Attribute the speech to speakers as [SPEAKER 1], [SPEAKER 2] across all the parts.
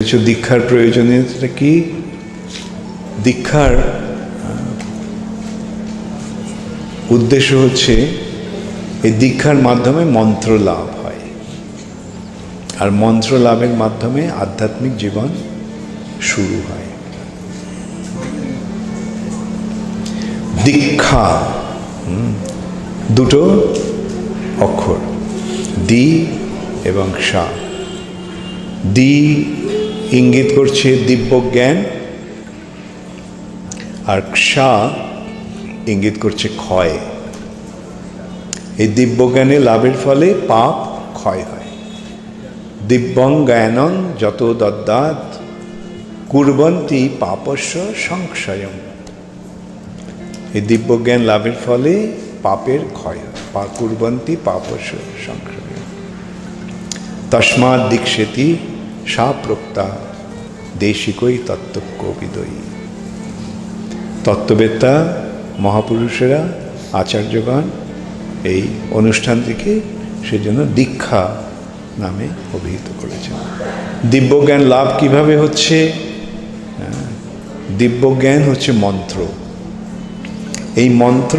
[SPEAKER 1] কিছু দীক্ষার প্রয়োজনীয়তা কি? দীক্ষার উদ্দেশ্য হচ্ছে এই দীক্ষার মাধ্যমে মন্ত্র লাভ হয়, আর মন্ত্র লাভের মাধ্যমে আধ্যাত্মিক জীবন শুরু হয়। দীক্ষা দুটো অক্ষর, দি এবং সা। দি ইঙ্গিত করছে দিব্য জ্ঞান, আর ক্ষা ইঙ্গিত করছে ক্ষয়। এই দিব্য জ্ঞানে লাভের ফলে পাপ ক্ষয় হয়। দিব্যং জ্ঞানং যত দদ্যাৎ কুর্বন্তি পাপস্য সংক্ষয়ং। এই দিব্য জ্ঞান লাভের ফলে পাপের ক্ষয় হয়, কুর্বন্তি পাপস্য সংক্ষয়ং। তস্মাৎ দীক্ষেতি সা প্রোক্তা দেশিকই তত্ত্বকোবিদয়ী। তত্ত্ববেত্তা মহাপুরুষেরা, আচার্যগণ এই অনুষ্ঠানটিকে সেজন্য দীক্ষা নামে অভিহিত করেছেন। দিব্যজ্ঞান লাভ কিভাবে হচ্ছে? দিব্যজ্ঞান হচ্ছে মন্ত্র। এই মন্ত্র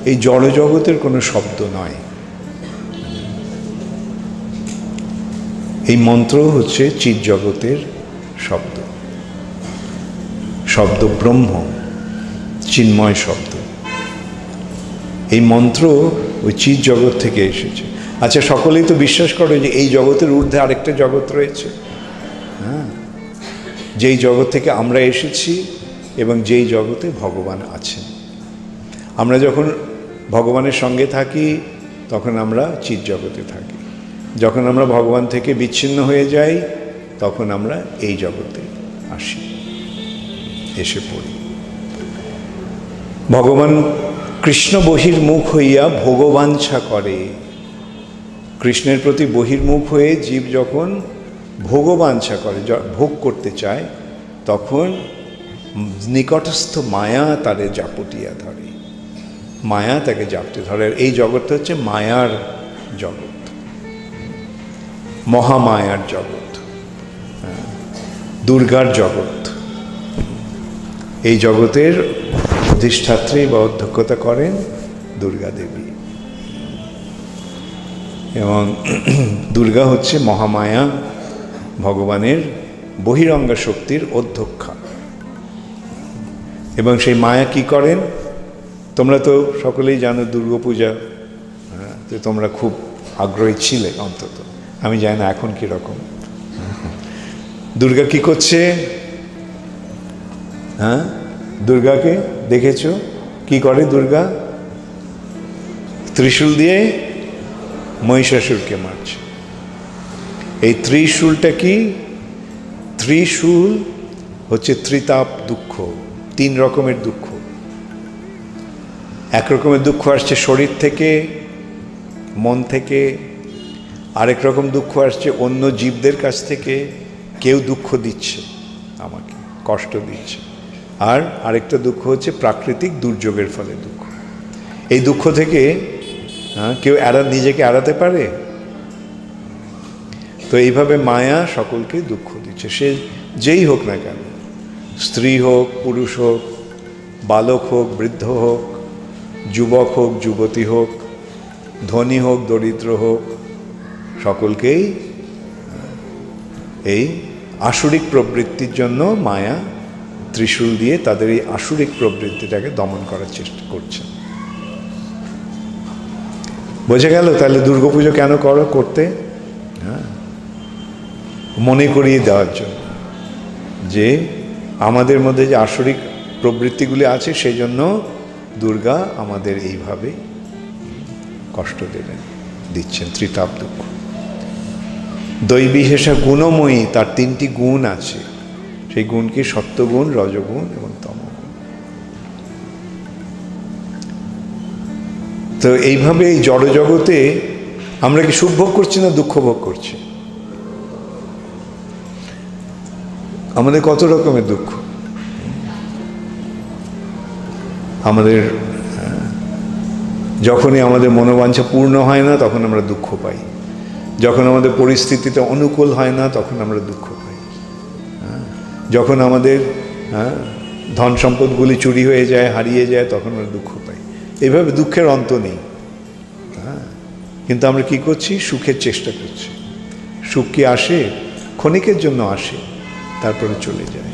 [SPEAKER 1] এই জড়জগতের কোনো শব্দ নয়, এই মন্ত্র হচ্ছে চিৎ জগতের শব্দ। শব্দ ব্রহ্ম, চিন্ময় শব্দ। এই মন্ত্র ওই চিৎ জগৎ থেকে এসেছে। আচ্ছা, সকলেই তো বিশ্বাস করে যে এই জগতের ঊর্ধ্বে আরেকটা জগৎ রয়েছে, হ্যাঁ, যেই জগৎ থেকে আমরা এসেছি এবং যেই জগতে ভগবান আছেন। আমরা যখন ভগবানের সঙ্গে থাকি তখন আমরা চিৎ জগতে থাকি, যখন আমরা ভগবান থেকে বিচ্ছিন্ন হয়ে যাই তখন আমরা এই জগতে আসি, এসে পড়ি। ভগবান কৃষ্ণ বহির্মুখ হইয়া ভোগবাঞ্ছা করে। কৃষ্ণের প্রতি বহির্মুখ হয়ে জীব যখন ভোগবাঞ্ছা করে, ভোগ করতে চায়, তখন নিকটস্থ মায়া তারে জাপটিয়া ধরে। মায়া তাকে জাপটে ধরে। এই জগৎটা হচ্ছে মায়ার জগৎ, মহামায়ার জগৎ, দুর্গার জগৎ। এই জগতের অধিষ্ঠাত্রী বা অধ্যক্ষতা করেন দুর্গা দেবী, এবং দুর্গা হচ্ছে মহামায়া, ভগবানের বহিরঙ্গা শক্তির অধ্যক্ষা। এবং সেই মায়া কি করেন? তোমরা তো সকলেই জানো দুর্গাপূজা, তো তোমরা খুব আগ্রহী ছিলে, অন্তত আমি জানি না এখন কীরকম। দুর্গা কি করছে? হ্যাঁ, দুর্গাকে দেখেছো কি করে? দুর্গা ত্রিশূল দিয়ে মহিষাসুরকে মারছে। এই ত্রিশূলটা কি? ত্রিশূল হচ্ছে ত্রিতাপ দুঃখ, তিন রকমের দুঃখ। এক রকমের দুঃখ আসছে শরীর থেকে, মন থেকে। আরেক রকম দুঃখ আসছে অন্য জীবদের কাছ থেকে, কেউ দুঃখ দিচ্ছে আমাকে, কষ্ট দিচ্ছে। আর আরেকটা দুঃখ হচ্ছে প্রাকৃতিক দুর্যোগের ফলে দুঃখ। এই দুঃখ থেকে কেউ নিজেকে এড়াতে পারে? তো এইভাবে মায়া সকলকে দুঃখ দিচ্ছে, সে যেই হোক না কেন, স্ত্রী হোক, পুরুষ হোক, বালক হোক, বৃদ্ধ হোক, যুবক হোক, যুবতী হোক, ধনী হোক, দরিদ্র হোক, সকলকেই এই আসুরিক প্রবৃত্তির জন্য মায়া ত্রিশূল দিয়ে তাদের এই আসুরিক প্রবৃত্তিটাকে দমন করার চেষ্টা করছে। বোঝা গেল তাহলে দুর্গাপুজো কেন করতে? হ্যাঁ, মনে করিয়ে দেওয়ার জন্য যে আমাদের মধ্যে যে আসুরিক প্রবৃত্তিগুলি আছে, সেই জন্য দুর্গা আমাদের এইভাবে কষ্ট দিচ্ছেন, ত্রিতাপ দুঃখ। দৈবী হেসা গুণময়ী, তার তিনটি গুণ আছে। সেই গুণ কি? সত্যগুণ, রজগুণ এবং তমগুণ। তো এইভাবে এই জড়জগতে আমরা কি সুখ ভোগ করছি না দুঃখ ভোগ করছি? আমাদের কত রকমের দুঃখ। আমাদের যখনই আমাদের মনোবাঞ্ছা পূর্ণ হয় না তখন আমরা দুঃখ পাই, যখন আমাদের পরিস্থিতিতে অনুকূল হয় না তখন আমরা দুঃখ পাই। যখন আমাদের ধন সম্পদগুলি চুরি হয়ে যায়, হারিয়ে যায়, তখন আমরা দুঃখ পাই। এইভাবে দুঃখের অন্ত নেই। কিন্তু আমরা কি করছি? সুখের চেষ্টা করছি। সুখ কি আসে? ক্ষণিকের জন্য আসে, তারপরে চলে যায়।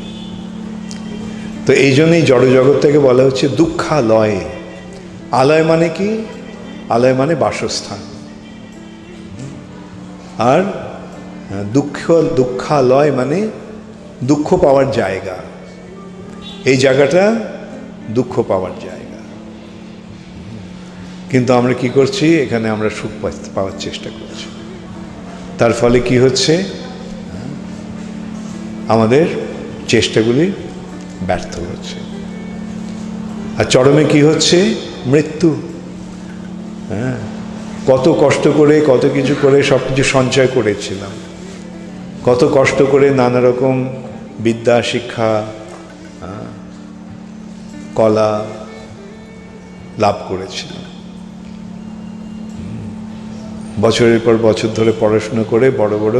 [SPEAKER 1] তো এই জন্যই জড়জগৎটাকে বলা হচ্ছে দুঃখালয়। আলয় মানে কি? আলয় মানে বাসস্থান। আর দুঃখালয় মানে দুঃখ পাওয়ার জায়গা। এই জায়গাটা দুঃখ পাওয়ার জায়গা। কিন্তু আমরা কি করছি? এখানে আমরা সুখ পাওয়ার চেষ্টা করছি। তার ফলে কি হচ্ছে? আমাদের চেষ্টাগুলি ব্যর্থ হচ্ছে। আর চরমে কি হচ্ছে? মৃত্যু। কত কষ্ট করে, কত কিছু করে সব কিছু সঞ্চয় করেছিলাম, কত কষ্ট করে নানা রকম বিদ্যা, শিক্ষা, কলা লাভ করেছিলাম, বছরের পর বছর ধরে পড়াশোনা করে বড় বড়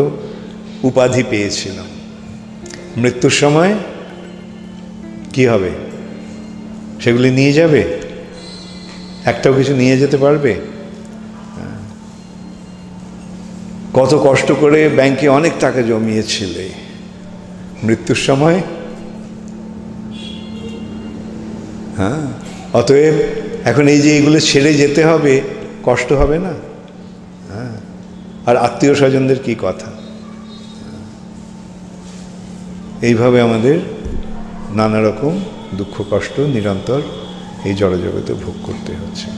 [SPEAKER 1] উপাধি পেয়েছিলাম। মৃত্যুর সময় কি হবে? সেগুলি নিয়ে যাবে? একটাও কিছু নিয়ে যেতে পারবে? কত কষ্ট করে ব্যাংকে অনেক টাকা জমিয়েছিলে, মৃত্যুর সময় অতএব এখন এই যে এগুলো ছেড়ে যেতে হবে, কষ্ট হবে না? আর আত্মীয় স্বজনদের কি কথা? এইভাবে আমাদের নানা রকম দুঃখ কষ্ট নিরন্তর এই জড়জগতে ভোগ করতে হচ্ছে।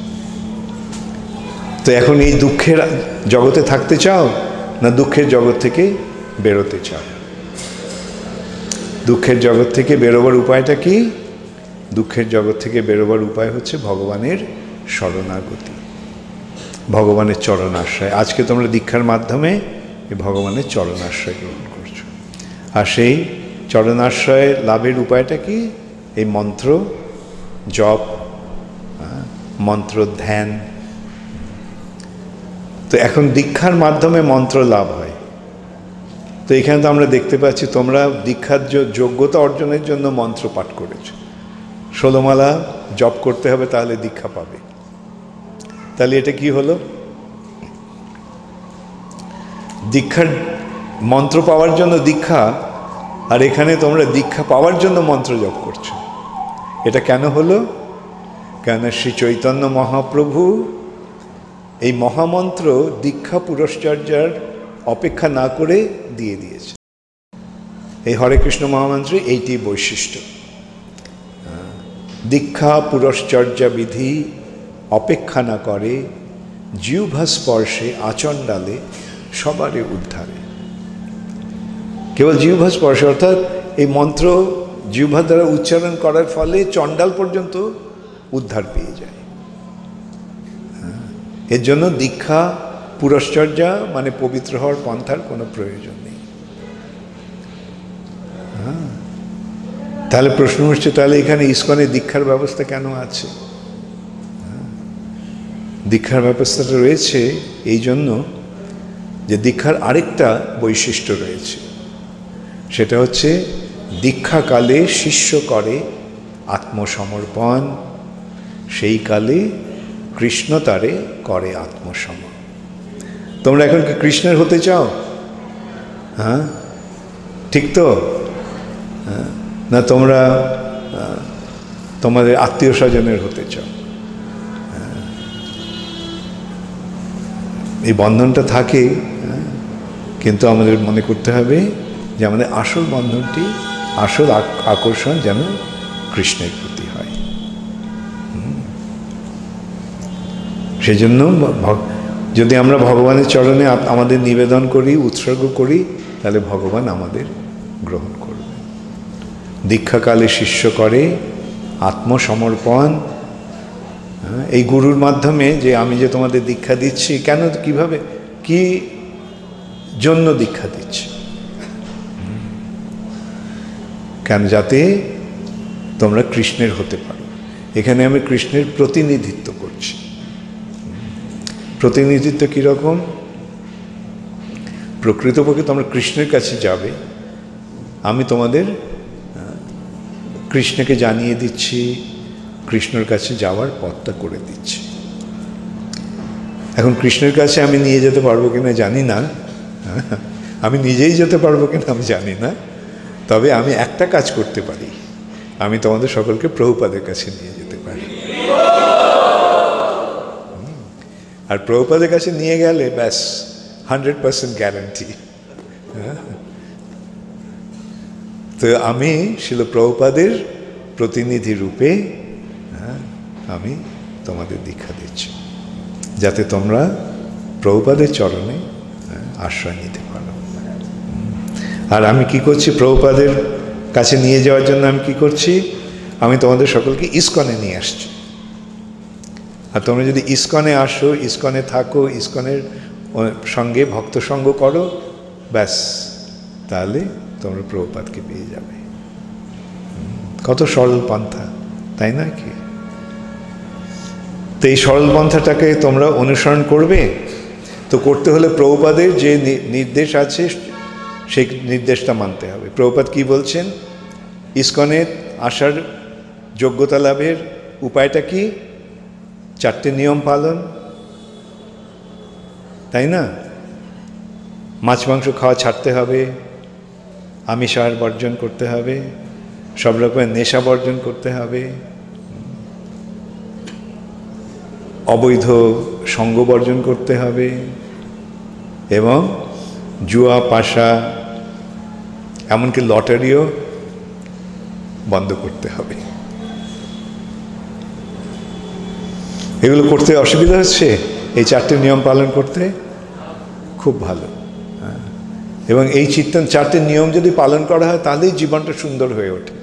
[SPEAKER 1] তো এখন এই দুঃখের জগতে থাকতে চাও, না দুঃখের জগৎ থেকে বেরোতে চাও? দুঃখের জগৎ থেকে বেরোবার উপায়টা কি? দুঃখের জগৎ থেকে বেরোবার উপায় হচ্ছে ভগবানের শরণাগতি, ভগবানের চরণাশ্রয়। আজকে তোমরা দীক্ষার মাধ্যমে এই ভগবানের চরণাশ্রয় গ্রহণ করছো। আর সেই চরণাশ্রয় লাভের উপায়টা কি? এই মন্ত্র জপ, মন্ত্র ধ্যান। তো এখন দীক্ষার মাধ্যমে মন্ত্র লাভ হয়। তো এখানে তো আমরা দেখতে পাচ্ছি তোমরা দীক্ষার যোগ্যতা অর্জনের জন্য মন্ত্র পাঠ করেছ। 16 মালা জপ করতে হবে, তাহলে দীক্ষা পাবে। তাহলে এটা কি হলো? দীক্ষার মন্ত্র পাওয়ার জন্য দীক্ষা, আর এখানে তোমরা দীক্ষা পাওয়ার জন্য মন্ত্র জপ করছো। এটা কেন হলো? কেন শ্রী চৈতন্য মহাপ্রভু এই মহামন্ত্র দীক্ষা পুরশ্চর্যার অপেক্ষা না করে দিয়ে দিয়েছে। এই হরে কৃষ্ণ মহামন্ত্রে এইটি বৈশিষ্ট্য। দীক্ষা পুরশ্চর্যা বিধি অপেক্ষা না করে, জিহ্বা স্পর্শে আচণ্ডালে সবারে উদ্ধারে। কেবল জিহ্বা স্পর্শে, অর্থাৎ এই মন্ত্র জিহ্বা দ্বারা উচ্চারণ করার ফলে চণ্ডাল পর্যন্ত উদ্ধার পেয়ে যায়। এর জন্য দীক্ষা পুরশ্চর্যা মানে পবিত্র হওয়ার পন্থার কোনো প্রয়োজন নেই। তাহলে প্রশ্ন হচ্ছে, তাহলে এখানে ইসকনে দীক্ষার ব্যবস্থা কেন আছে? দীক্ষার ব্যবস্থাটা রয়েছে এই জন্য যে দীক্ষার আরেকটা বৈশিষ্ট্য রয়েছে। সেটা হচ্ছে দীক্ষাকালে শিষ্য করে আত্মসমর্পণ, সেই কালে কৃষ্ণ তারে করে আত্মসম। তোমরা এখন কি কৃষ্ণের হতে চাও? ঠিক তো? না তোমরা তোমাদের আত্মীয় স্বজনের হতে চাও? এই বন্ধনটা থাকে, কিন্তু আমাদের মনে করতে হবে যে আমাদের আসল বন্ধনটি, আসল আকর্ষণ যেন কৃষ্ণের প্রতি হয়। সেজন্য যদি আমরা ভগবানের চরণে আমাদের নিবেদন করি, উৎসর্গ করি, তাহলে ভগবান আমাদের গ্রহণ করবে। দীক্ষাকালে শিষ্য করে আত্মসমর্পণ। এই গুরুর মাধ্যমে যে আমি যে তোমাদের দীক্ষা দিচ্ছি, কেন, কিভাবে, কি জন্য দীক্ষা দিচ্ছি? কেন? যাতে তোমরা কৃষ্ণের হতে পারো। এখানে আমি কৃষ্ণের প্রতিনিধিত্ব করছি। প্রতিনিধিত্ব কীরকম? প্রকৃতপক্ষে তোমরা কৃষ্ণের কাছে যাবে, আমি তোমাদের কৃষ্ণকে জানিয়ে দিচ্ছি, কৃষ্ণর কাছে যাওয়ার পথটা করে দিচ্ছি। এখন কৃষ্ণের কাছে আমি নিয়ে যেতে পারবো কিনা জানি না, আমি নিজেই যেতে পারবো কিনা আমি জানি না, তবে আমি একটা কাজ করতে পারি, আমি তোমাদের সকলকে প্রভুপাদের কাছে নিয়ে যেতে পারি। আর প্রভুপাদের কাছে নিয়ে গেলে ব্যাস 100% গ্যারান্টি। তো আমি শিল প্রভুপাদের প্রতিনিধি রূপে আমি তোমাদের দীক্ষা দিচ্ছি, যাতে তোমরা প্রভুপাদের চরণে আশ্রয় নিতে পারো। আর আমি কি করছি, প্রভুপাদের কাছে নিয়ে যাওয়ার জন্য আমি কি করছি, আমি তোমাদের সকলকে ইসকনে নিয়ে আসছি। আর তোমরা যদি ইসকনে আসো, ইসকনে থাকো, ইসকনের সঙ্গে ভক্ত সঙ্গ করো, ব্যাস তাহলে তোমরা প্রভুপাদকে পেয়ে যাবে। কত সরল পন্থা, তাই না কি? তো এই সরল পন্থাটাকে তোমরা অনুসরণ করবে। তো করতে হলে প্রভুপাদের যে নির্দেশ আছে সেই নির্দেশটা মানতে হবে। প্রভুপাদ কি বলছেন, ইসকনে আসার যোগ্যতা লাভের উপায়টা কি? 4টে নিয়ম পালন, তাই না? মাছ মাংস খাওয়া ছাড়তে হবে, আমিষ আহার বর্জন করতে হবে, সব রকমের নেশা বর্জন করতে হবে, অবৈধ সঙ্গ বর্জন করতে হবে, এবং জুয়া পাশা এমনকি লটারিও বন্ধ করতে হবে। এগুলো করতে অসুবিধা হচ্ছে? এই 4টে নিয়ম পালন করতে খুব ভালো। এবং এই 4টে নিয়ম যদি পালন করা হয় তাহলেই জীবনটা সুন্দর হয়ে ওঠে।